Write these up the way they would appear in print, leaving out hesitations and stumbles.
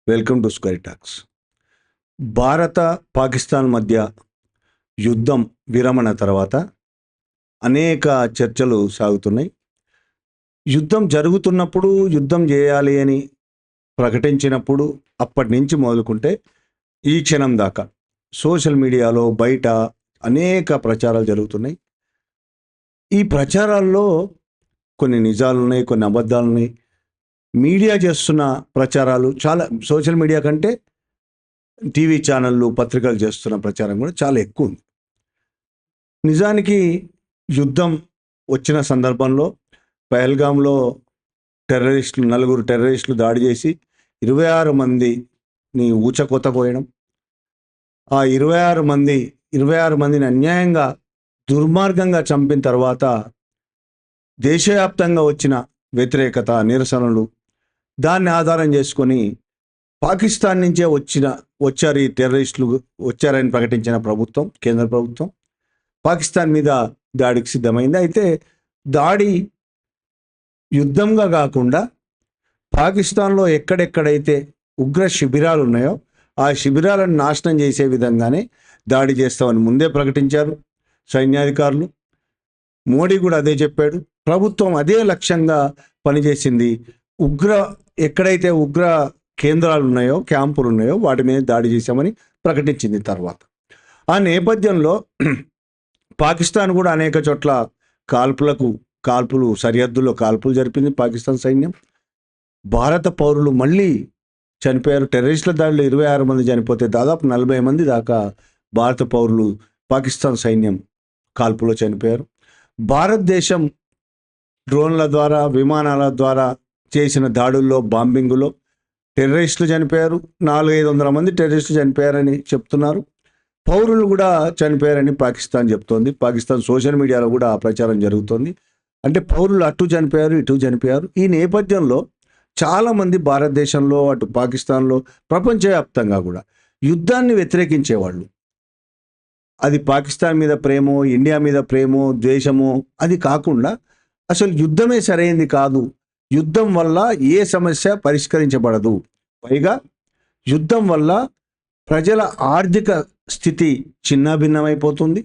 Welcome to square talks. భారత పాకిస్తాన్ మధ్య యుద్ధం విరమణ తర్వాత అనేక చర్చలు సాగుతున్నాయి. యుద్ధం జరుగుతున్నప్పుడు యుద్ధం చేయాలి అని ప్రకటించినప్పుడు అప్పటి నుంచి మొదలుకుంటే ఈ క్షణం దాకా సోషల్ మీడియాలో బయట అనేక ప్రచారాలు జరుగుతున్నాయి. ఈ ప్రచారాల్లో కొన్ని నిజాలు ఉన్నాయి, కొన్ని అబద్ధాలు ఉన్నాయి. మీడియా చేస్తున్న ప్రచారాలు చాలా, సోషల్ మీడియా కంటే టీవీ ఛానళ్ళు పత్రికలు చేస్తున్న ప్రచారం కూడా చాలా ఎక్కువ ఉంది. నిజానికి యుద్ధం వచ్చిన సందర్భంలో పహల్గామ్లో నలుగురు టెర్రరిస్టులు దాడి చేసి 26 మందిని ఊచకొత కోయడం, ఆ 26 మందిని అన్యాయంగా దుర్మార్గంగా చంపిన తర్వాత దేశవ్యాప్తంగా వచ్చిన వ్యతిరేకత, నిరసనలు, దాన్ని ఆధారం చేసుకొని పాకిస్తాన్ నుంచే వచ్చారు ఈ టెర్రరిస్టులు వచ్చారని ప్రకటించిన ప్రభుత్వం, కేంద్ర ప్రభుత్వం పాకిస్తాన్ మీద దాడికి సిద్ధమైంది. అయితే దాడి యుద్ధంగా కాకుండా పాకిస్తాన్లో ఎక్కడెక్కడైతే ఉగ్ర శిబిరాలు ఉన్నాయో ఆ శిబిరాలను నాశనం చేసే విధంగానే దాడి చేస్తామని ముందే ప్రకటించారు సైన్యాధికారులు. మోడీ కూడా అదే చెప్పాడు. ప్రభుత్వం అదే లక్ష్యంగా పనిచేసింది. ఎక్కడైతే ఉగ్ర కేంద్రాలు ఉన్నాయో, క్యాంపులు ఉన్నాయో వాటి మీద దాడి చేశామని ప్రకటించింది. తర్వాత ఆ నేపథ్యంలో పాకిస్తాన్ కూడా అనేక చోట్ల కాల్పులు సరిహద్దుల్లో కాల్పులు జరిపింది పాకిస్తాన్ సైన్యం. భారత పౌరులు మళ్ళీ చనిపోయారు. టెర్రరిస్టుల దాడిలో 26 మంది చనిపోతే దాదాపు 40 మంది దాకా భారత పౌరులు పాకిస్తాన్ సైన్యం కాల్పులో చనిపోయారు. భారతదేశం డ్రోన్ల ద్వారా, విమానాల ద్వారా చేసిన దాడుల్లో, బాంబింగులో టెర్రరిస్టులు చనిపోయారు. 400-500 మంది టెర్రరిస్టులు చనిపోయారని చెప్తున్నారు. పౌరులు కూడా చనిపోయారని పాకిస్తాన్ చెప్తోంది. పాకిస్తాన్ సోషల్ మీడియాలో కూడా ప్రచారం జరుగుతోంది. అంటే పౌరులు అటు చనిపోయారు, ఇటు చనిపోయారు. ఈ నేపథ్యంలో చాలామంది భారతదేశంలో, అటు పాకిస్తాన్లో, ప్రపంచవ్యాప్తంగా కూడా యుద్ధాన్ని వ్యతిరేకించేవాళ్ళు. అది పాకిస్తాన్ మీద ప్రేమో, ఇండియా మీద ప్రేమో, ద్వేషమో అది కాకుండా అసలు యుద్ధమే సరైంది కాదు, యుద్ధం వల్ల ఏ సమస్య పరిష్కరించబడదు, పైగా యుద్ధం వల్ల ప్రజల ఆర్థిక స్థితి చిన్నాభిన్నమైపోతుంది,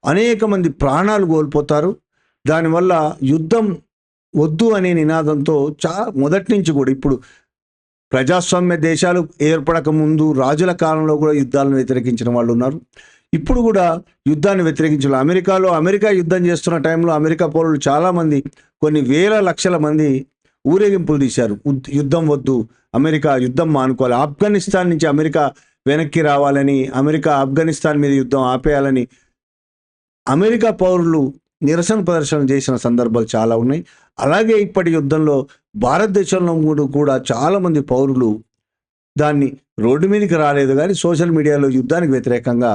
అనేక మంది ప్రాణాలు కోల్పోతారు. దానివల్ల యుద్ధం వద్దు అనే నినాదంతో మొదటి నుంచి కూడా, ఇప్పుడు ప్రజాస్వామ్య దేశాలు ఏర్పడక ముందు రాజుల కాలంలో కూడా యుద్ధాలను వ్యతిరేకించిన వాళ్ళు ఉన్నారు. ఇప్పుడు కూడా యుద్ధాన్ని వ్యతిరేకించారు. అమెరికా యుద్ధం చేస్తున్న టైంలో అమెరికా పౌరులు చాలామంది, కొన్ని వేల లక్షల మంది ఊరేగింపులు తీశారు. యుద్ధం వద్దు, అమెరికా యుద్ధం మానుకోవాలి, ఆఫ్ఘనిస్తాన్ నుంచి అమెరికా వెనక్కి రావాలని, అమెరికా ఆఫ్ఘనిస్తాన్ మీద యుద్ధం ఆపేయాలని అమెరికా పౌరులు నిరసన ప్రదర్శన చేసిన సందర్భాలు చాలా ఉన్నాయి. అలాగే ఇప్పటి యుద్ధంలో భారతదేశంలో కూడా చాలామంది పౌరులు దాన్ని రోడ్డు మీదకి రాలేదు, కానీ సోషల్ మీడియాలో యుద్ధానికి వ్యతిరేకంగా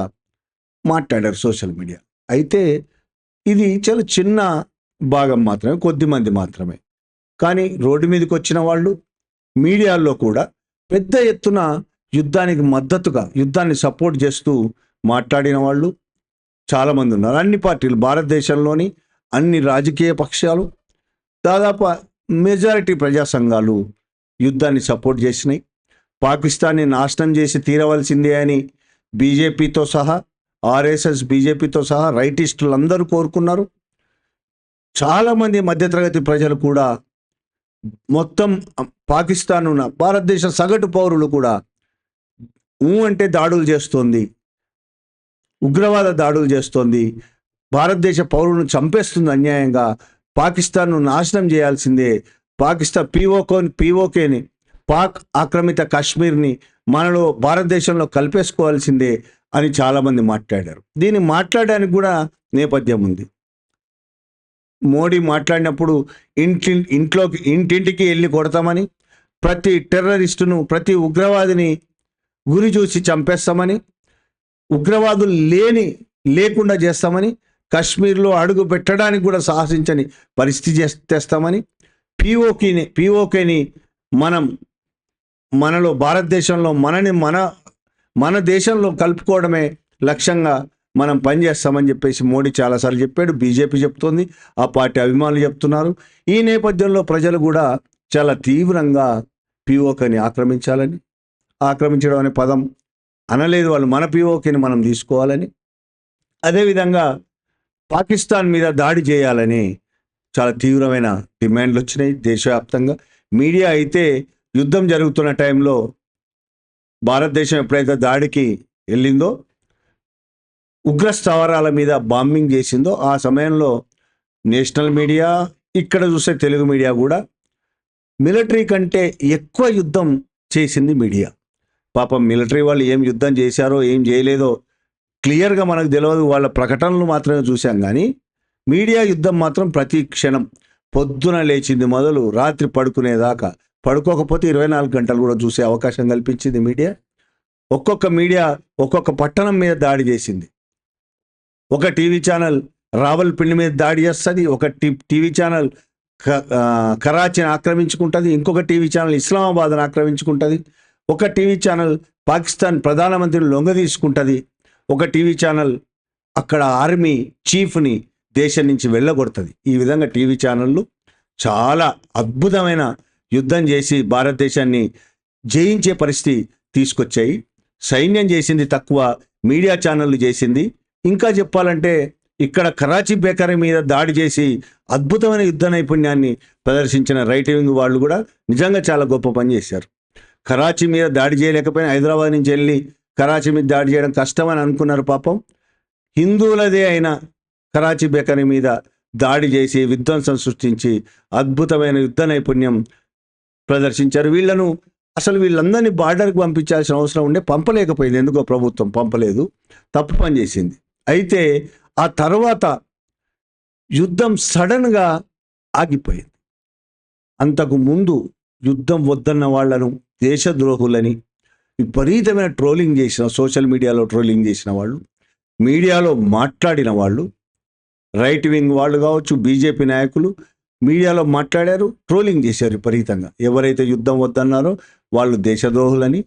మాట్లాడారు సోషల్ మీడియా. అయితే ఇది చాలా చిన్న భాగం మాత్రమే, కొద్దిమంది మాత్రమే. కానీ రోడ్డు మీదకి వచ్చిన వాళ్ళు, మీడియాల్లో కూడా పెద్ద ఎత్తున యుద్ధానికి మద్దతుగా, యుద్ధాన్ని సపోర్ట్ చేస్తూ మాట్లాడిన వాళ్ళు చాలామంది ఉన్నారు. అన్ని పార్టీలు, భారతదేశంలోని అన్ని రాజకీయ పక్షాలు, దాదాపు మెజారిటీ ప్రజా సంఘాలు యుద్ధాన్ని సపోర్ట్ చేసినాయి. పాకిస్తాన్ని నాశనం చేసి తీరవలసిందే అని బీజేపీతో సహా, ఆర్ఎస్ఎస్, బీజేపీతో సహా రైటిస్టులు అందరూ కోరుకున్నారు. చాలామంది మధ్యతరగతి ప్రజలు కూడా, మొత్తం పాకిస్తాన్ ఉన్న భారతదేశ సగటు పౌరులు కూడా అంటే దాడులు చేస్తోంది, ఉగ్రవాద దాడులు చేస్తోంది, భారతదేశ పౌరులను చంపేస్తుంది అన్యాయంగా, పాకిస్తాన్ను నాశనం చేయాల్సిందే, పాకిస్తాన్ పీఓకేని, పాక్ ఆక్రమిత కాశ్మీర్ని మనలో భారతదేశంలో కలిపేసుకోవాల్సిందే అని చాలామంది మాట్లాడారు. దీన్ని మాట్లాడడానికి కూడా నేపథ్యం ఉంది. మోడీ మాట్లాడినప్పుడు ఇంటింటికి వెళ్ళి కొడతామని, ప్రతి టెర్రరిస్టును, ప్రతి ఉగ్రవాదిని గురి చూసి చంపేస్తామని, ఉగ్రవాదులు లేకుండా చేస్తామని, కశ్మీర్లో అడుగు పెట్టడానికి కూడా సాహసించని పరిస్థితి తెస్తామని, పీఓకేని మనలో భారతదేశంలో మన దేశంలో కలుపుకోవడమే లక్ష్యంగా మనం పనిచేస్తామని చెప్పేసి మోడీ చాలాసార్లు చెప్పాడు. బీజేపీ చెప్తోంది, ఆ పార్టీ అభిమానులు చెప్తున్నారు. ఈ నేపథ్యంలో ప్రజలు కూడా చాలా తీవ్రంగా పీఓకేని ఆక్రమించాలని, ఆక్రమించడం అనే పదం అనలేదు వాళ్ళు, మన పిఓకేని మనం తీసుకోవాలని. అదేవిధంగా పాకిస్తాన్ మీద దాడి చేయాలని చాలా తీవ్రమైన డిమాండ్లు వచ్చినాయి దేశవ్యాప్తంగా. మీడియా అయితే యుద్ధం జరుగుతున్న టైంలో భారతదేశం ఎప్పుడైతే దాడికి వెళ్ళిందో, ఉగ్ర స్థావరాల మీద బాంబింగ్ చేసిందో, ఆ సమయంలో నేషనల్ మీడియా, ఇక్కడ చూసే తెలుగు మీడియా కూడా మిలిటరీ కంటే ఎక్కువ యుద్ధం చేసింది మీడియా. పాపం మిలిటరీ వాళ్ళు ఏం యుద్ధం చేశారో ఏం చేయలేదో క్లియర్గా మనకు తెలియదు, వాళ్ళ ప్రకటనలు మాత్రమే చూసాం. కానీ మీడియా యుద్ధం మాత్రం ప్రతి క్షణం, పొద్దున లేచింది మొదలు రాత్రి పడుకునేదాకా, పడుకోకపోతే 24 గంటలు కూడా చూసే అవకాశం కల్పించింది మీడియా. ఒక్కొక్క మీడియా ఒక్కొక్క పట్టణం మీద దాడి చేసింది. ఒక టీవీ ఛానల్ రావల్పిండి మీద దాడి చేస్తుంది, ఒక టీవీ ఛానల్ కరాచీని ఆక్రమించుకుంటుంది, ఇంకొక టీవీ ఛానల్ ఇస్లామాబాద్ని ఆక్రమించుకుంటుంది, ఒక టీవీ ఛానల్ పాకిస్తాన్ ప్రధానమంత్రిని లొంగ తీసుకుంటుంది, ఒక టీవీ ఛానల్ అక్కడ ఆర్మీ చీఫ్ని దేశం నుంచి వెళ్ళగొడుతుంది. ఈ విధంగా టీవీ ఛానళ్ళు చాలా అద్భుతమైన యుద్ధం చేసి భారతదేశాన్ని జయించే పరిస్థితి తీసుకొచ్చాయి. సైన్యం చేసింది తక్కువ, మీడియా ఛానళ్ళు చేసింది. ఇంకా చెప్పాలంటే ఇక్కడ కరాచీ బేకరీ మీద దాడి చేసి అద్భుతమైన యుద్ధ నైపుణ్యాన్ని ప్రదర్శించిన రైట్ వింగ్ వాళ్ళు కూడా నిజంగా చాలా గొప్ప పని చేశారు. కరాచీ మీద దాడి చేయలేకపోయినా హైదరాబాద్ నుంచి వెళ్ళి కరాచీ మీద దాడి చేయడం కష్టమని అనుకున్నారు. పాపం హిందువులదే అయిన కరాచీ బేకరీ మీద దాడి చేసి విధ్వంసం సృష్టించి అద్భుతమైన యుద్ధ నైపుణ్యం ప్రదర్శించారు. వీళ్ళందరినీ బార్డర్కి పంపించాల్సిన అవసరం ఉండే, పంపలేకపోయింది. ఎందుకో ప్రభుత్వం పంపలేదు, తప్పు పని చేసింది. అయితే ఆ తర్వాత యుద్ధం సడన్గా ఆగిపోయింది. అంతకు ముందు యుద్ధం వద్దన్న వాళ్లను దేశద్రోహులని విపరీతమైన ట్రోలింగ్ చేసిన, సోషల్ మీడియాలో ట్రోలింగ్ చేసిన వాళ్ళు, మీడియాలో మాట్లాడిన వాళ్ళు, రైట్ వింగ్ వాళ్ళు కావచ్చు, బీజేపీ నాయకులు మీడియాలో మాట్లాడారు, ట్రోలింగ్ చేశారు విపరీతంగా. ఎవరైతే యుద్ధం వద్దన్నారో వాళ్ళు దేశద్రోహులని,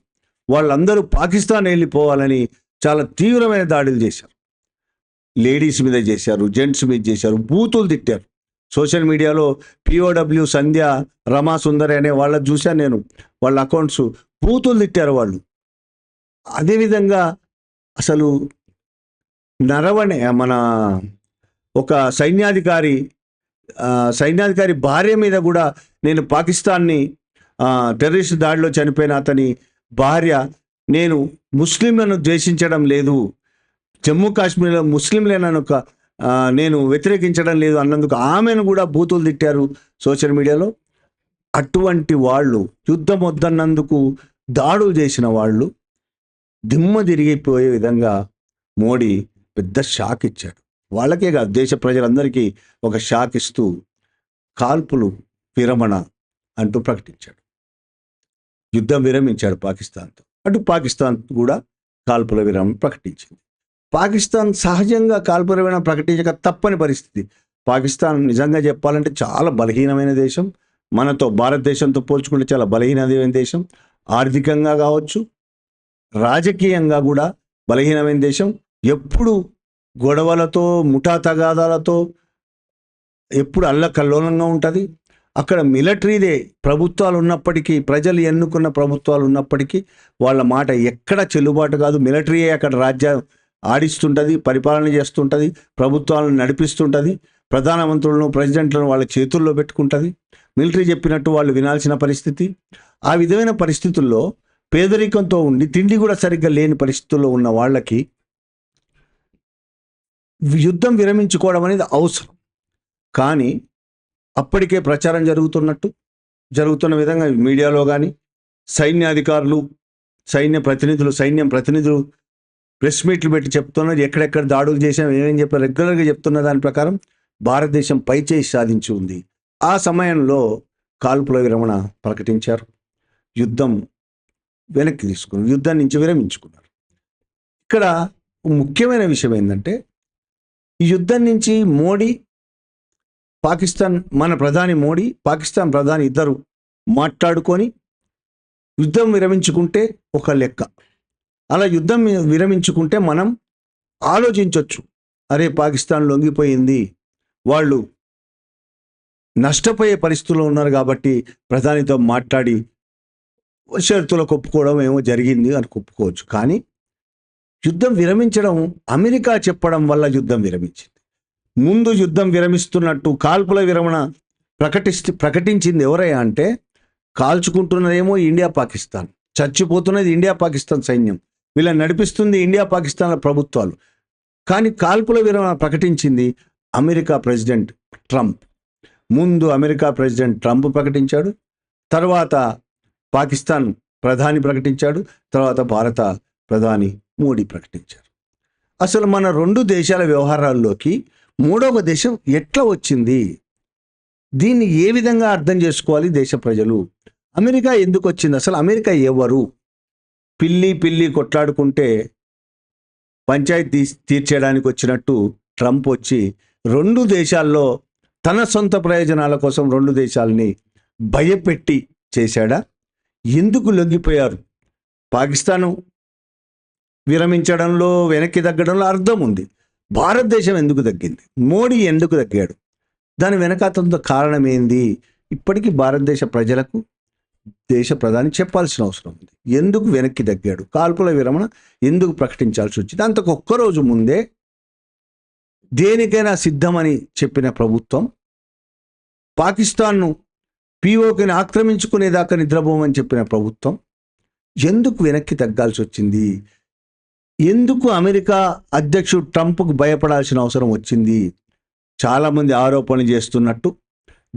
వాళ్ళందరూ పాకిస్తాన్ వెళ్ళిపోవాలని చాలా తీవ్రమైన దాడులు చేశారు. లేడీస్ మీద చేశారు, జెంట్స్ మీద చేశారు, బూతులు తిట్టారు. సోషల్ మీడియాలో పిఓడబ్ల్యూ సంధ్య, రమా సుందరి అనే వాళ్ళని చూశాను నేను, వాళ్ళ అకౌంట్స్ బూతులు తిట్టారు వాళ్ళు. అదేవిధంగా అసలు నరవణే మన ఒక సైన్యాధికారి భార్య మీద కూడా, నేను పాకిస్తాన్ని టెర్రరిస్ట్ దాడిలో చనిపోయిన అతని భార్య, నేను ముస్లింలను ద్వేషించడం లేదు, జమ్మూ కాశ్మీర్లో ముస్లింలను నేను వ్యతిరేకించడం లేదు అన్నందుకు ఆమెను కూడా బూతులు తిట్టారు సోషల్ మీడియాలో. అటువంటి వాళ్ళు, యుద్ధం వద్దన్నందుకు దాడులు చేసిన వాళ్ళు దిమ్మ తిరిగిపోయే విధంగా మోడీ పెద్ద షాక్ ఇచ్చాడు. వాళ్ళకే కాదు, దేశ ప్రజలందరికీ ఒక షాక్ ఇస్తూ కాల్పులు విరమణ అంటూ ప్రకటించాడు. యుద్ధం విరమించాడు పాకిస్తాన్తో. అటు పాకిస్తాన్ కూడా కాల్పుల విరమణ ప్రకటించింది. పాకిస్తాన్ సహజంగా కాల్పుల విరమణ ప్రకటించక తప్పని పరిస్థితి. పాకిస్తాన్ నిజంగా చెప్పాలంటే చాలా బలహీనమైన దేశం. మనతో భారతదేశంతో పోల్చుకుంటే చాలా బలహీనమైన దేశం. ఆర్థికంగా కావచ్చు, రాజకీయంగా కూడా బలహీనమైన దేశం. ఎప్పుడు గొడవలతో, ముఠా తగాదాలతో ఎప్పుడు అల్లకల్లోలంగా ఉంటుంది. అక్కడ మిలిటరీదే ప్రభుత్వాలు ఉన్నప్పటికీ, ప్రజలు ఎన్నుకున్న ప్రభుత్వాలు ఉన్నప్పటికీ వాళ్ళ మాట ఎక్కడ చెల్లుబాటు కాదు. మిలిటరీయే అక్కడ రాజ్యం ఆడిస్తుంటుంది, పరిపాలన చేస్తుంటుంది, ప్రభుత్వాలను నడిపిస్తుంటుంది, ప్రధానమంత్రులను, ప్రెసిడెంట్లను వాళ్ళ చేతుల్లో పెట్టుకుంటుంది. మిలిటరీ చెప్పినట్టు వాళ్ళు వినాల్సిన పరిస్థితి. ఆ విధమైన పరిస్థితుల్లో పేదరికంతో ఉండి తిండి కూడా సరిగ్గా లేని పరిస్థితుల్లో ఉన్న వాళ్ళకి యుద్ధం విరమించుకోవడం అనేది అవసరం. కానీ అప్పటికే ప్రచారం జరుగుతున్న విధంగా మీడియాలో కానీ సైన్యాధికారులు, సైన్యం ప్రతినిధులు ప్రెస్ మీట్లు పెట్టి చెప్తున్నది, ఎక్కడెక్కడ దాడులు చేసాం, ఏమేం చెప్పారు, రెగ్యులర్గా చెప్తున్న దాని ప్రకారం భారతదేశం పైచేయి సాధించి ఉంది. ఆ సమయంలో కాల్పుల విరమణ ప్రకటించారు. యుద్ధం వెనక్కి తీసుకున్నారు, యుద్ధం నుంచి విరమించుకున్నారు. ఇక్కడ ముఖ్యమైన విషయం ఏంటంటే, ఈ యుద్ధం నుంచి మన ప్రధాని మోడీ, పాకిస్తాన్ ప్రధాని ఇద్దరు మాట్లాడుకొని యుద్ధం విరమించుకుంటే ఒక లెక్క. అలా యుద్ధం విరమించుకుంటే మనం ఆలోచించవచ్చు, అరే పాకిస్తాన్ లొంగిపోయింది, వాళ్ళు నష్టపోయే పరిస్థితుల్లో ఉన్నారు కాబట్టి ప్రధానితో మాట్లాడి షరతులకు ఒప్పుకోవడం ఏమో జరిగింది అని ఒప్పుకోవచ్చు. కానీ యుద్ధం విరమించడం అమెరికా చెప్పడం వల్ల యుద్ధం విరమించింది. ముందు యుద్ధం విరమిస్తున్నట్టు కాల్పుల విరమణ ప్రకటించింది ఎవరయ్యా అంటే, కాల్చుకుంటున్నదేమో ఇండియా పాకిస్తాన్, చచ్చిపోతున్నది ఇండియా పాకిస్తాన్ సైన్యం, వీళ్ళని నడిపిస్తుంది ఇండియా పాకిస్తాన్ల ప్రభుత్వాలు. కానీ కాల్పుల విరమణ ప్రకటించింది అమెరికా ప్రెసిడెంట్ ట్రంప్. ముందు అమెరికా ప్రెసిడెంట్ ట్రంప్ ప్రకటించాడు, తర్వాత పాకిస్తాన్ ప్రధాని ప్రకటించాడు, తర్వాత భారత ప్రధాని మోడీ ప్రకటించారు. అసలు మన రెండు దేశాల వ్యవహారాల్లోకి మూడవ దేశం ఎట్లా వచ్చింది? దీన్ని ఏ విధంగా అర్థం చేసుకోవాలి దేశ ప్రజలు? అమెరికా ఎందుకు వచ్చింది? అసలు అమెరికా ఎవరు? పిల్లి కొట్లాడుకుంటే పంచాయతీ తీర్చేయడానికి వచ్చినట్టు ట్రంప్ వచ్చి రెండు దేశాల్లో తన సొంత ప్రయోజనాల కోసం రెండు దేశాలని భయపెట్టి చేశాడా? ఎందుకు లొంగిపోయారు? పాకిస్తాను విరమించడంలో, వెనక్కి తగ్గడంలో అర్థం ఉంది. భారతదేశం ఎందుకు తగ్గింది? మోడీ ఎందుకు తగ్గాడు? దాని వెనకాతంతో కారణం ఏంది? ఇప్పటికీ భారతదేశ ప్రజలకు దేశ ప్రధాని చెప్పాల్సిన అవసరం ఉంది. ఎందుకు వెనక్కి తగ్గాడు? కాల్పుల విరమణ ఎందుకు ప్రకటించాల్సి వచ్చింది? అంతకు ఒక్కరోజు ముందే దేనికైనా సిద్ధమని చెప్పిన ప్రభుత్వం, పాకిస్తాన్ను పీఓకేని ఆక్రమించుకునేదాకా నిద్రపోమని చెప్పిన ప్రభుత్వం ఎందుకు వెనక్కి తగ్గాల్సి వచ్చింది? ఎందుకు అమెరికా అధ్యక్షుడు ట్రంప్కు భయపడాల్సిన అవసరం వచ్చింది? చాలామంది ఆరోపణలు చేస్తున్నట్టు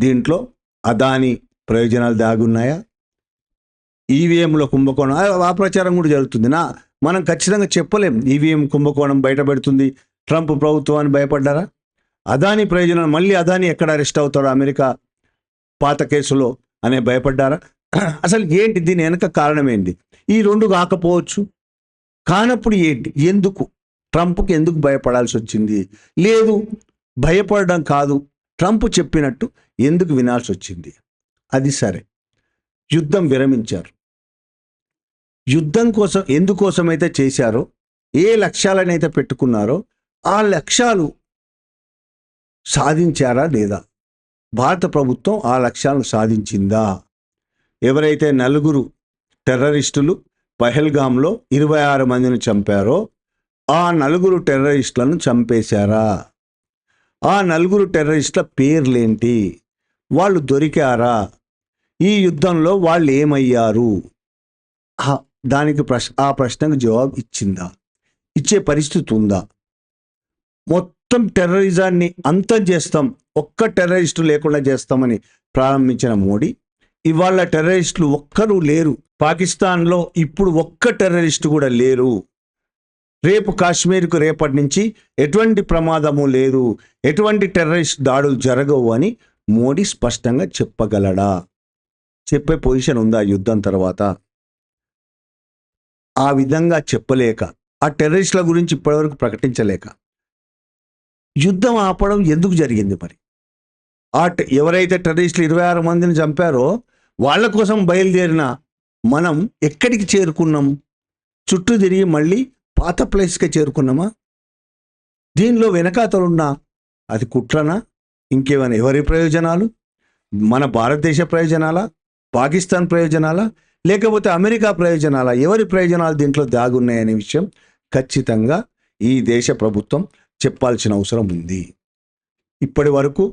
దీంట్లో అదాని ప్రయోజనాలు దాగున్నాయా? ఈవీఎంలో కుంభకోణం, ఆ ప్రచారం కూడా జరుగుతుంది. మనం ఖచ్చితంగా చెప్పలేం ఈవీఎం కుంభకోణం బయటపెడుతుంది ట్రంప్ ప్రభుత్వాన్ని భయపడ్డారా? అదాని ప్రయోజనాలు, మళ్ళీ అదాని ఎక్కడ అరెస్ట్ అవుతారో అమెరికా పాత కేసులో అనే భయపడ్డారా? అసలు ఏంటి దీని వెనక కారణం ఏంటి? ఈ రెండు కాకపోవచ్చు, కానప్పుడు ఏంటి? ఎందుకు ట్రంప్కి ఎందుకు భయపడాల్సి వచ్చింది? లేదు, భయపడడం కాదు, ట్రంప్ చెప్పినట్టు ఎందుకు వినాల్సి వచ్చింది? అది సరే, యుద్ధం విరమించారు. యుద్ధం కోసం ఎందుకోసమైతే చేశారో, ఏ లక్ష్యాలనైతే పెట్టుకున్నారో ఆ లక్ష్యాలు సాధించారా లేదా? భారత ప్రభుత్వం ఆ లక్ష్యాలను సాధించిందా? ఎవరైతే 4 టెర్రరిస్టులు పహల్గామ్లో 26 మందిని చంపారో ఆ 4 టెర్రరిస్టులను చంపేశారా? ఆ 4 టెర్రరిస్టుల పేర్లేంటి? వాళ్ళు దొరికారా? ఈ యుద్ధంలో వాళ్ళు ఏమయ్యారు? దానికి ఆ ప్రశ్నకు జవాబు ఇచ్చిందా? ఇచ్చే పరిస్థితి ఉందా? మొత్తం టెర్రరిజాన్ని అంతం చేస్తాం, ఒక్క టెర్రరిస్టు లేకుండా చేస్తామని ప్రారంభించిన మోడీ ఇవాళ టెర్రరిస్టులు ఒక్కరూ లేరు. పాకిస్తాన్లో ఇప్పుడు ఒక్క టెర్రరిస్టు కూడా లేరు. రేపు కాశ్మీర్కు రేపటి నుంచి ఎటువంటి ప్రమాదము లేదు, ఎటువంటి టెర్రరిస్ట్ దాడులు జరగవు అని మోడీ స్పష్టంగా చెప్పగలడా? చెప్పే పొజిషన్ ఉందా యుద్ధం తర్వాత? ఆ విధంగా చెప్పలేక, ఆ టెర్రరిస్టుల గురించి ఇప్పటివరకు ప్రకటించలేక యుద్ధం ఆపడం ఎందుకు జరిగింది మరి? ఎవరైతే టెర్రరిస్టులు 26 మందిని చంపారో వాళ్ళ కోసం బయలుదేరిన మనం ఎక్కడికి చేరుకున్నాం? చుట్టూ తిరిగి మళ్ళీ పాత ప్లేస్కే చేరుకున్నామా? దీనిలో వెనకాతలున్నా అది కుట్రనా? ఇంకేమైనా ఎవరి ప్రయోజనాలు? మన భారతదేశ ప్రయోజనాలా? పాకిస్తాన్ ప్రయోజనాలా? లేకపోతే అమెరికా ప్రయోజనాలా? ఎవరి ప్రయోజనాలు దీంట్లో దాగున్నాయనే విషయం ఖచ్చితంగా ఈ దేశ ప్రభుత్వం చెప్పాల్సిన అవసరం ఉంది. ఇప్పటి వరకు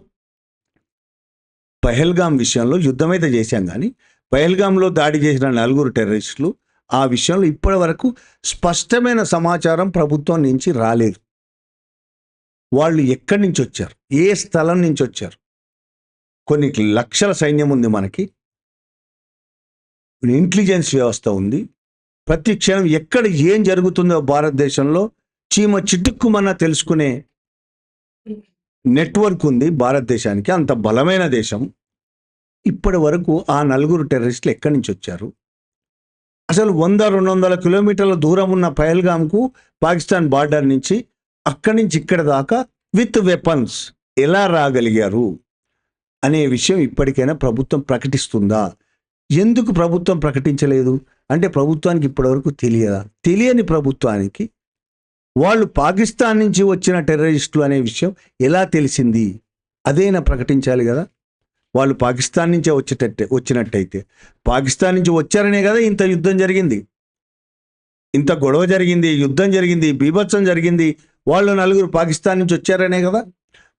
పహల్గామ్ విషయంలో యుద్ధమైతే చేశాం, కానీ పహల్గామ్లో దాడి చేసిన 4 టెర్రరిస్టులు ఆ విషయంలో ఇప్పటి వరకు స్పష్టమైన సమాచారం ప్రభుత్వం నుంచి రాలేదు. వాళ్ళు ఎక్కడి నుంచి వచ్చారు? ఏ స్థలం నుంచి వచ్చారు? కొన్ని లక్షల సైన్యం ఉంది మనకి, ఇంటెలిజెన్స్ వ్యవస్థ ఉంది. ప్రతి క్షణం ఎక్కడ ఏం జరుగుతుందో భారతదేశంలో చీమ చిటుక్కుమన్నా తెలుసుకునే నెట్వర్క్ ఉంది భారతదేశానికి. అంత బలమైన దేశం. ఇప్పటి వరకు ఆ 4 టెర్రరిస్టులు ఎక్కడి నుంచి వచ్చారు? అసలు 100-200 కిలోమీటర్ల దూరం ఉన్న పహల్గామ్కు పాకిస్తాన్ బార్డర్ నుంచి అక్కడి నుంచి ఇక్కడ దాకా విత్ వెపన్స్ ఎలా రాగలిగారు అనే విషయం ఇప్పటికైనా ప్రభుత్వం ప్రకటిస్తుందా? ఎందుకు ప్రభుత్వం ప్రకటించలేదు అంటే ప్రభుత్వానికి ఇప్పటివరకు తెలియదా? తెలియని ప్రభుత్వానికి వాళ్ళు పాకిస్తాన్ నుంచి వచ్చిన టెర్రరిస్టులు అనే విషయం ఎలా తెలిసింది? అదేనా ప్రకటించాలి కదా. వాళ్ళు పాకిస్తాన్ నుంచే వచ్చినట్టయితే పాకిస్తాన్ నుంచి వచ్చారనే కదా ఇంత యుద్ధం జరిగింది, ఇంత గొడవ జరిగింది, యుద్ధం జరిగింది, బీభత్సం జరిగింది. వాళ్ళు 4 పాకిస్తాన్ నుంచి వచ్చారనే కదా.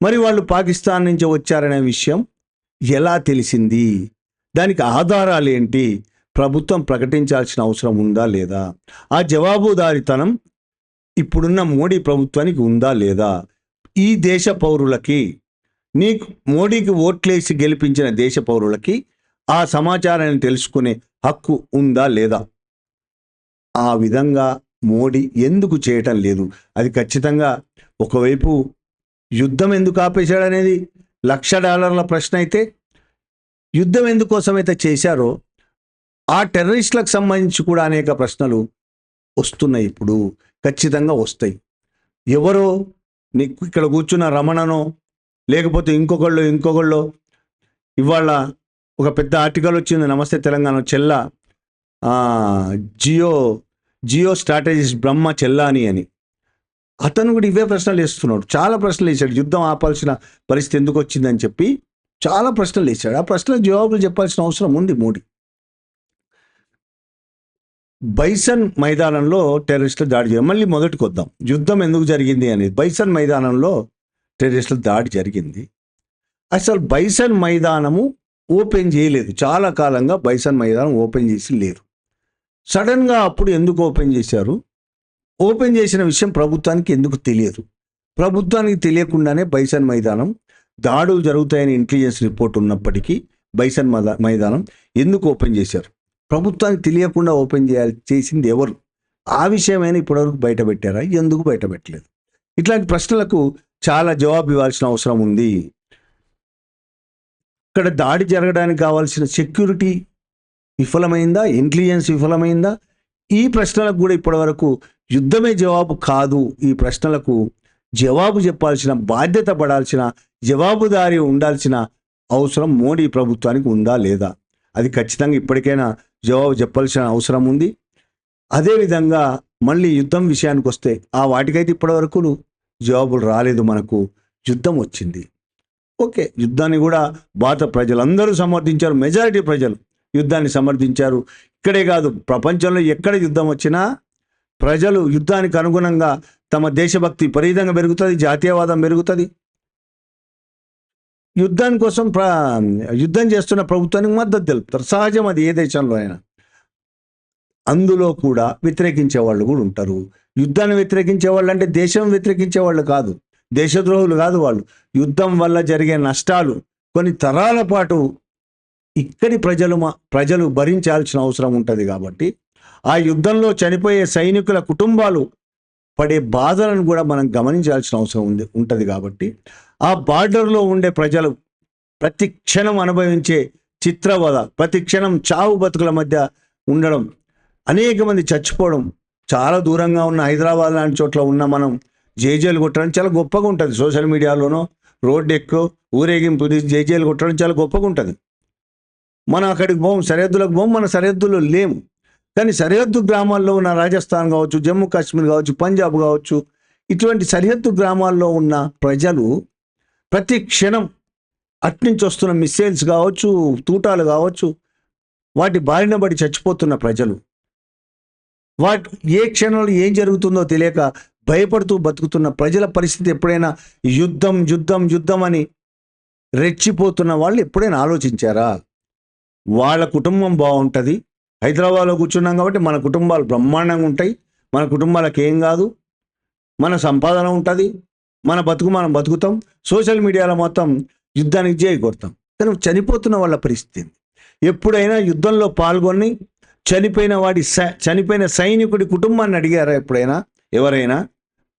మరి వాళ్ళు పాకిస్తాన్ నుంచి వచ్చారనే విషయం ఎలా తెలిసింది? దానికి ఆధారాలు ఏంటి? ప్రభుత్వం ప్రకటించాల్సిన అవసరం ఉందా లేదా? ఆ జవాబుదారీతనం ఇప్పుడున్న మోడీ ప్రభుత్వానికి ఉందా లేదా? ఈ దేశ పౌరులకి, నీకు మోడీకి ఓట్లేసి గెలిపించిన దేశ పౌరులకి ఆ సమాచారాన్ని తెలుసుకునే హక్కు ఉందా లేదా? ఆ విధంగా మోడీ ఎందుకు చేయటం లేదు? అది ఖచ్చితంగా ఒకవైపు యుద్ధం ఎందుకు ఆపేశాడనేది $1,00,000 ప్రశ్న అయితే, యుద్ధం ఎందుకోసమైతే చేశారో ఆ టెర్రరిస్టులకు సంబంధించి కూడా అనేక ప్రశ్నలు వస్తున్నాయి. ఇప్పుడు ఖచ్చితంగా వస్తాయి. ఎవరో నీకు ఇక్కడ కూర్చున్న రమణనో లేకపోతే ఇంకొకళ్ళు ఇవాళ ఒక పెద్ద ఆర్టికల్ వచ్చింది నమస్తే తెలంగాణ చెల్ల జియో స్ట్రాటజిస్ట్ బ్రహ్మ చెల్లాని అని. అతను కూడా ఇవే ప్రశ్నలు వేస్తున్నాడు. చాలా ప్రశ్నలు వేసాడు. యుద్ధం ఆపాల్సిన పరిస్థితి ఎందుకు వచ్చిందని చెప్పి చాలా ప్రశ్నలు వేసాడు. ఆ ప్రశ్నలకు జవాబులు చెప్పాల్సిన అవసరం ఉంది మోడీ. బైసన్ మైదానంలో టెర్రరిస్టులు దాడి చేయాలి. మళ్ళీ మొదటికి వద్దాం. యుద్ధం ఎందుకు జరిగింది అనేది. బైసన్ మైదానంలో టెర్రరిస్టులు దాడి జరిగింది. అసలు బైసన్ మైదానము ఓపెన్ చేయలేదు. చాలా కాలంగా బైసన్ మైదానం ఓపెన్ చేసి లేదు. సడన్గా అప్పుడు ఎందుకు ఓపెన్ చేశారు? ఓపెన్ చేసిన విషయం ప్రభుత్వానికి ఎందుకు తెలియదు? ప్రభుత్వానికి తెలియకుండానే బైసన్ మైదానం దాడులు జరుగుతాయని ఇంటెలిజెన్స్ రిపోర్ట్ ఉన్నప్పటికీ బైసన్ మైదానం ఎందుకు ఓపెన్ చేశారు? ప్రభుత్వానికి తెలియకుండా ఓపెన్ చేసింది ఎవరు? ఆ విషయమైనా ఇప్పటివరకు బయట పెట్టారా? ఎందుకు బయట పెట్టలేదు? ఇట్లాంటి ప్రశ్నలకు చాలా జవాబు ఇవ్వాల్సిన అవసరం ఉంది. ఇక్కడ దాడి జరగడానికి కావాల్సిన సెక్యూరిటీ విఫలమైందా? ఇంటెలిజెన్స్ విఫలమైందా? ఈ ప్రశ్నలకు కూడా ఇప్పటివరకు యుద్ధమే జవాబు కాదు. ఈ ప్రశ్నలకు జవాబు చెప్పాల్సిన బాధ్యత పడాల్సిన, జవాబుదారీ ఉండాల్సిన అవసరం మోడీ ప్రభుత్వానికి ఉందా లేదా? అది ఖచ్చితంగా ఇప్పటికైనా జవాబు చెప్పాల్సిన అవసరం ఉంది. అదేవిధంగా మళ్ళీ యుద్ధం విషయానికి వస్తే ఆ వాటికైతే ఇప్పటివరకు జవాబులు రాలేదు. మనకు యుద్ధం వచ్చింది. ఓకే, యుద్ధాన్ని కూడా భారత ప్రజలందరూ సమర్థించారు. మెజారిటీ ప్రజలు యుద్ధాన్ని సమర్థించారు. ఇక్కడే కాదు, ప్రపంచంలో ఎక్కడ యుద్ధం వచ్చినా ప్రజలు యుద్ధానికి అనుగుణంగా తమ దేశభక్తి విపరీతంగా పెరుగుతుంది, జాతీయవాదం పెరుగుతుంది. యుద్ధాని కోసం యుద్ధం చేస్తున్న ప్రభుత్వానికి మద్దతు తెలుపుతారు. సహజం, అది ఏ దేశంలో అయినా. అందులో కూడా వ్యతిరేకించే వాళ్ళు కూడా ఉంటారు. యుద్ధాన్ని వ్యతిరేకించే వాళ్ళు అంటే దేశం వ్యతిరేకించే వాళ్ళు కాదు, దేశద్రోహులు కాదు వాళ్ళు. యుద్ధం వల్ల జరిగే నష్టాలు కొన్ని తరాల పాటు ఇక్కడి ప్రజలు భరించాల్సిన అవసరం ఉంటుంది. కాబట్టి ఆ యుద్ధంలో చనిపోయే సైనికుల కుటుంబాలు పడే బాధలను కూడా మనం గమనించాల్సిన అవసరం ఉంటుంది. కాబట్టి ఆ బార్డర్లో ఉండే ప్రజలు ప్రతి క్షణం అనుభవించే చిత్రవద, ప్రతి క్షణం చావు బతుకుల మధ్య ఉండడం, అనేక మంది చచ్చిపోవడం, చాలా దూరంగా ఉన్న హైదరాబాద్ లాంటి చోట్ల ఉన్న మనం జేజేలు కొట్టడం చాలా గొప్పగా ఉంటుంది. సోషల్ మీడియాలోనో రోడ్డు ఎక్కువ ఊరేగింపు జేజేలు కొట్టడం చాలా గొప్పగా ఉంటుంది. మనం అక్కడికి పోం, సరిహద్దులకు పోం, మన సరిహద్దులో లేము. కానీ సరిహద్దు గ్రామాల్లో ఉన్న రాజస్థాన్ కావచ్చు, జమ్మూ కాశ్మీర్ కావచ్చు, పంజాబ్ కావచ్చు, ఇటువంటి సరిహద్దు గ్రామాల్లో ఉన్న ప్రజలు ప్రతి క్షణం అట్నుంచి వస్తున్న మిస్సైల్స్ కావచ్చు, తూటాలు కావచ్చు, వాటి బారిన పడి చచ్చిపోతున్న ప్రజలు, ఏ క్షణంలో ఏం జరుగుతుందో తెలియక భయపడుతూ బతుకుతున్న ప్రజల పరిస్థితి ఎప్పుడైనా యుద్ధం యుద్ధం యుద్ధం అని రెచ్చిపోతున్న వాళ్ళు ఎప్పుడైనా ఆలోచించారా? వాళ్ళ కుటుంబం బాగుంటుంది. హైదరాబాద్లో కూర్చున్నాం కాబట్టి మన కుటుంబాలు బ్రహ్మాండంగా ఉంటాయి, మన కుటుంబాలకు ఏం కాదు, మన సంపాదన ఉంటుంది, మన బతుకు మనం బతుకుతాం. సోషల్ మీడియాలో మొత్తం యుద్ధానికి చేయకూడతాం. కానీ చనిపోతున్న వాళ్ళ పరిస్థితి ఎప్పుడైనా యుద్ధంలో పాల్గొని చనిపోయిన సైనికుడి కుటుంబాన్ని అడిగారా ఎప్పుడైనా? ఎవరైనా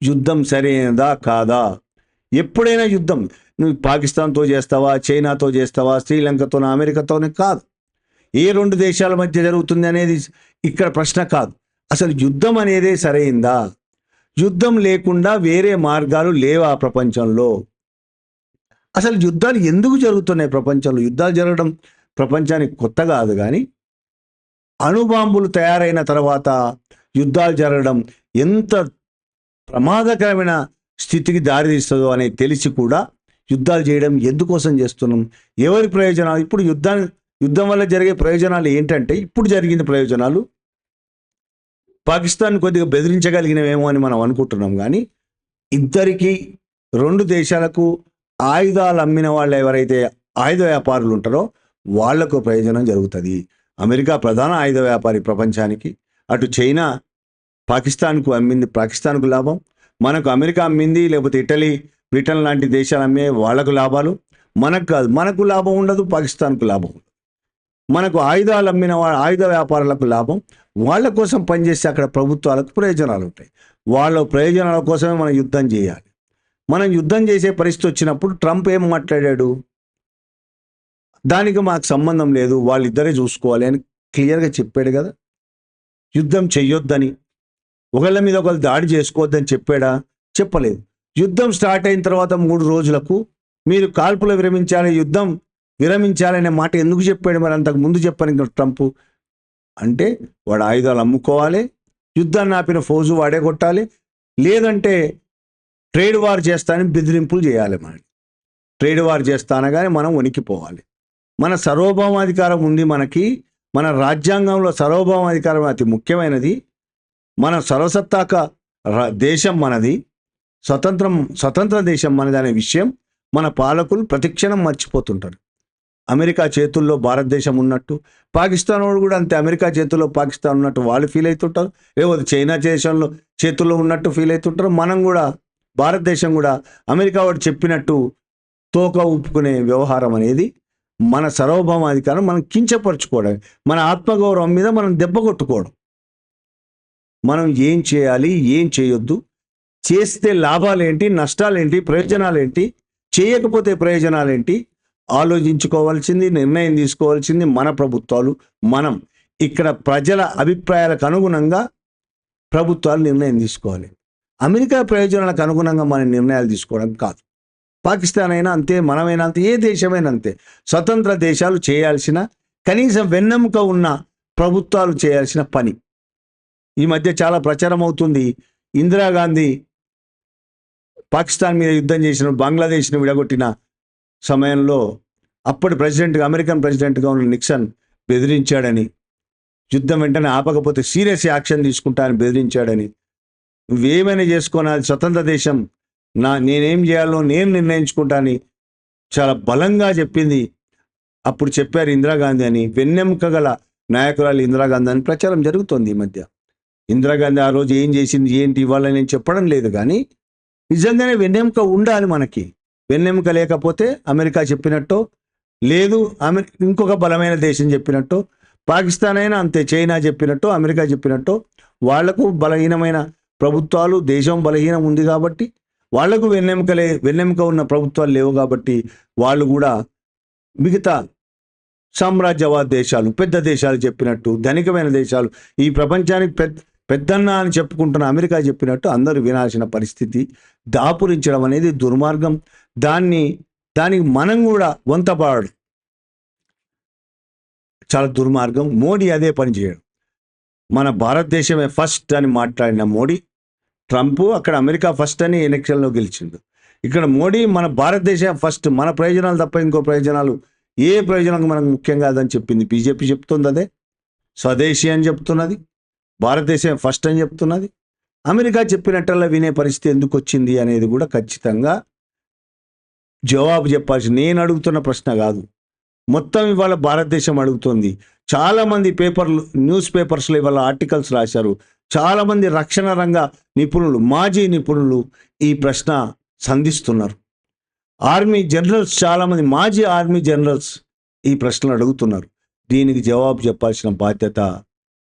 యుద్ధం సరైనదా కాదా? ఎప్పుడైనా యుద్ధం నువ్వు పాకిస్తాన్తో చేస్తావా, చైనాతో చేస్తావా, శ్రీలంకతోనో అమెరికాతోనే కాదు. ఏ 2 దేశాల మధ్య జరుగుతుంది అనేది ఇక్కడ ప్రశ్న కాదు. అసలు యుద్ధం అనేదే సరైందా? యుద్ధం లేకుండా వేరే మార్గాలు లేవా ప్రపంచంలో? అసలు యుద్ధాలు ఎందుకు జరుగుతున్నాయి ప్రపంచంలో? యుద్ధాలు జరగడం ప్రపంచానికి కొత్త కాదు. కానీ అణుబాంబులు తయారైన తర్వాత యుద్ధాలు జరగడం ఎంత ప్రమాదకరమైన స్థితికి దారితీస్తుందో అనేది తెలిసి కూడా యుద్ధాలు చేయడం ఎందుకోసం చేస్తున్నాం? ఎవరి ప్రయోజనాలు? ఇప్పుడు యుద్ధం వల్ల జరిగే ప్రయోజనాలు ఏంటంటే, ఇప్పుడు జరిగిన ప్రయోజనాలు పాకిస్తాన్ కొద్దిగా బెదిరించగలిగినవేమో అని మనం అనుకుంటున్నాం. కానీ ఇద్దరికి, రెండు దేశాలకు ఆయుధాలు అమ్మిన వాళ్ళు ఎవరైతే ఆయుధ వ్యాపారులు ఉంటారో వాళ్లకు ప్రయోజనం జరుగుతుంది. అమెరికా ప్రధాన ఆయుధ వ్యాపారి ప్రపంచానికి. అటు చైనా పాకిస్తాన్కు అమ్మింది, పాకిస్తాన్కు లాభం. మనకు అమెరికా అమ్మింది, లేకపోతే ఇటలీ, బ్రిటన్ లాంటి దేశాలు అమ్మే వాళ్లకు లాభాలు. మనకు కాదు, మనకు లాభం ఉండదు, పాకిస్తాన్కు లాభం ఉండదు. మనకు ఆయుధాలు అమ్మిన ఆయుధ వ్యాపారులకు లాభం. వాళ్ళ కోసం పనిచేస్తే అక్కడ ప్రభుత్వాలకు ప్రయోజనాలు ఉంటాయి. వాళ్ళ ప్రయోజనాల కోసమే మనం యుద్ధం చేయాలి. మనం యుద్ధం చేసే పరిస్థితి వచ్చినప్పుడు ట్రంప్ ఏం మాట్లాడాడు? దానికి మాకు సంబంధం లేదు, వాళ్ళిద్దరే చూసుకోవాలి అని క్లియర్గా చెప్పాడు కదా. యుద్ధం చెయ్యొద్దని, ఒకళ్ళ మీద ఒకళ్ళు దాడి చేసుకోవద్దని చెప్పాడా? చెప్పలేదు. యుద్ధం స్టార్ట్ అయిన తర్వాత 3 రోజులకు మీరు కాల్పులు విరమించాలి, యుద్ధం విరమించాలనే మాట ఎందుకు చెప్పాడు? మరి అంతకు ముందు చెప్పని ట్రంప్ అంటే వాడు ఆయుధాలు అమ్ముకోవాలి, యుద్ధాన్ని ఆపిన ఫౌజు వాడే కొట్టాలి, లేదంటే ట్రేడ్ వార్ చేస్తానని బెదిరింపులు చేయాలి. ట్రేడ్ వార్ చేస్తానగానే మనం వణికిపోవాలి. మన సార్వభౌమాధికారం ఉంది మనకి. మన రాజ్యాంగంలో సార్వభౌమాధికారం అతి ముఖ్యమైనది. మన సర్వసత్తాక దేశం మనది, స్వతంత్ర దేశం మనది అనే విషయం మన పాలకులు ప్రతిక్షణం మర్చిపోతుంటారు. అమెరికా చేతుల్లో భారతదేశం ఉన్నట్టు, పాకిస్తాన్ వాడు కూడా అంతే, అమెరికా చేతుల్లో పాకిస్తాన్ ఉన్నట్టు వాళ్ళు ఫీల్ అవుతుంటారు, లేకపోతే చైనా దేశంలో చేతుల్లో ఉన్నట్టు ఫీల్ అవుతుంటారు. మనం కూడా, భారతదేశం కూడా అమెరికా వాడు చెప్పినట్టు తోక ఊపుకునే వ్యవహారం అనేది మన సార్వభౌమాధికారం మనం కించపరచుకోవడం, మన ఆత్మగౌరవం మీద మనం దెబ్బ కొట్టుకోవడం. మనం ఏం చేయాలి, ఏం చేయొద్దు, చేస్తే లాభాలేంటి, నష్టాలేంటి, ప్రయోజనాలేంటి, చేయకపోతే ప్రయోజనాలేంటి ఆలోచించుకోవాల్సింది, నిర్ణయం తీసుకోవాల్సింది మన ప్రభుత్వాలు. మనం ఇక్కడ ప్రజల అభిప్రాయాలకు అనుగుణంగా ప్రభుత్వాలు నిర్ణయం తీసుకోవాలి. అమెరికా ప్రయోజనాలకు అనుగుణంగా మన నిర్ణయాలు తీసుకోవడం కాదు. పాకిస్తాన్ అయినా అంతే, మనమైనా అంతే, ఏ దేశమైనా అంతే. స్వతంత్ర దేశాలు చేయాల్సిన, కనీసం వెన్నెముక ఉన్న ప్రభుత్వాలు చేయాల్సిన పని. ఈ మధ్య చాలా ప్రచారం అవుతుంది, ఇందిరాగాంధీ పాకిస్తాన్ మీద యుద్ధం చేసిన, బంగ్లాదేశ్ని విడగొట్టిన సమయంలో అప్పటి ప్రెసిడెంట్గా, అమెరికన్ ప్రెసిడెంట్గా ఉన్న నిక్సన్ బెదిరించాడని, యుద్ధం వెంటనే ఆపకపోతే సీరియస్ యాక్షన్ తీసుకుంటానని బెదిరించాడని. నువ్వేమైనా చేసుకోనాలి, స్వతంత్ర దేశం నేనేం చేయాలో నేను నిర్ణయించుకుంటానని చాలా బలంగా చెప్పింది. అప్పుడు చెప్పారు ఇందిరాగాంధీ అని. వెన్నెముక గల నాయకురాలు ఇందిరాగాంధీ అని ప్రచారం జరుగుతోంది ఈ మధ్య. ఇందిరాగాంధీ ఆ రోజు ఏం చేసింది, ఏంటి ఇవాళ నేను చెప్పడం లేదు, కానీ నిజంగానే వెన్నెముక ఉండాలి మనకి. వెన్నెముక లేకపోతే అమెరికా చెప్పినట్టు లేదు, ఇంకొక బలమైన దేశం చెప్పినట్టు, పాకిస్తాన్ అయినా అంతే, చైనా చెప్పినట్టు, అమెరికా చెప్పినట్టు, వాళ్లకు బలహీనమైన ప్రభుత్వాలు, దేశం బలహీనం ఉంది కాబట్టి, వాళ్లకు వెన్నెముక ఉన్న ప్రభుత్వాలు లేవు కాబట్టి వాళ్ళు కూడా మిగతా సామ్రాజ్యవాద దేశాలు, పెద్ద దేశాలు చెప్పినట్టు, ధనికమైన దేశాలు, ఈ ప్రపంచానికి పెద్దన్న అని చెప్పుకుంటున్న అమెరికా చెప్పినట్టు అందరూ వినాల్సిన పరిస్థితి దాపురించడం అనేది దుర్మార్గం. దానికి మనం కూడా వంతపాడు చాలా దుర్మార్గం. మోడీ అదే పని చేయడం. మన భారతదేశమే ఫస్ట్ అని మాట్లాడిన మోడీ, ట్రంప్ అక్కడ అమెరికా ఫస్ట్ అని ఎలక్షన్లో గెలిచిండు. ఇక్కడ మోడీ మన భారతదేశం ఫస్ట్, మన ప్రయోజనాలు తప్ప ఇంకో ప్రయోజనాలు ఏ ప్రయోజనం మనకు ముఖ్యం కాదని చెప్పింది. బీజేపీ చెప్తుంది అదే, స్వదేశీ అని చెప్తున్నది, భారతదేశం ఫస్ట్ అని చెప్తున్నది. అమెరికా చెప్పినట్టల్లా వినే పరిస్థితి ఎందుకు వచ్చింది అనేది కూడా ఖచ్చితంగా జవాబు చెప్పాల్సింది. నేను అడుగుతున్న ప్రశ్న కాదు, మొత్తం ఇవాళ భారతదేశం అడుగుతుంది. చాలామంది న్యూస్ పేపర్స్లో ఇవాళ ఆర్టికల్స్ రాశారు. చాలామంది రక్షణ రంగ నిపుణులు, మాజీ నిపుణులు ఈ ప్రశ్న సంధిస్తున్నారు. ఆర్మీ జనరల్స్, చాలామంది మాజీ ఆర్మీ జనరల్స్ ఈ ప్రశ్నలు అడుగుతున్నారు. దీనికి జవాబు చెప్పాల్సిన బాధ్యత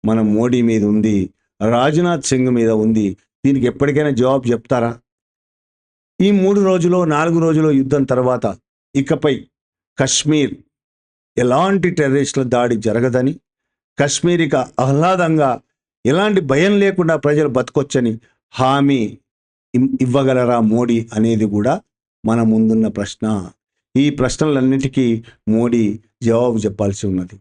మన మోడీ మీద ఉంది, రాజ్నాథ్ సింగ్ మీద ఉంది. దీనికి ఎప్పటికైనా జవాబు చెప్తారా? ఈ 3 రోజులు 4 రోజులు యుద్ధం తర్వాత ఇకపై కశ్మీర్ ఎలాంటి టెర్రరిస్టుల దాడి జరగదని, కశ్మీర్ ఇక ఆహ్లాదంగా ఎలాంటి భయం లేకుండా ప్రజలు బతకొచ్చని హామీ ఇవ్వగలరా మోడీ అనేది కూడా మన ముందున్న ప్రశ్న. ఈ ప్రశ్నలన్నిటికీ మోడీ జవాబు చెప్పాల్సి ఉన్నది.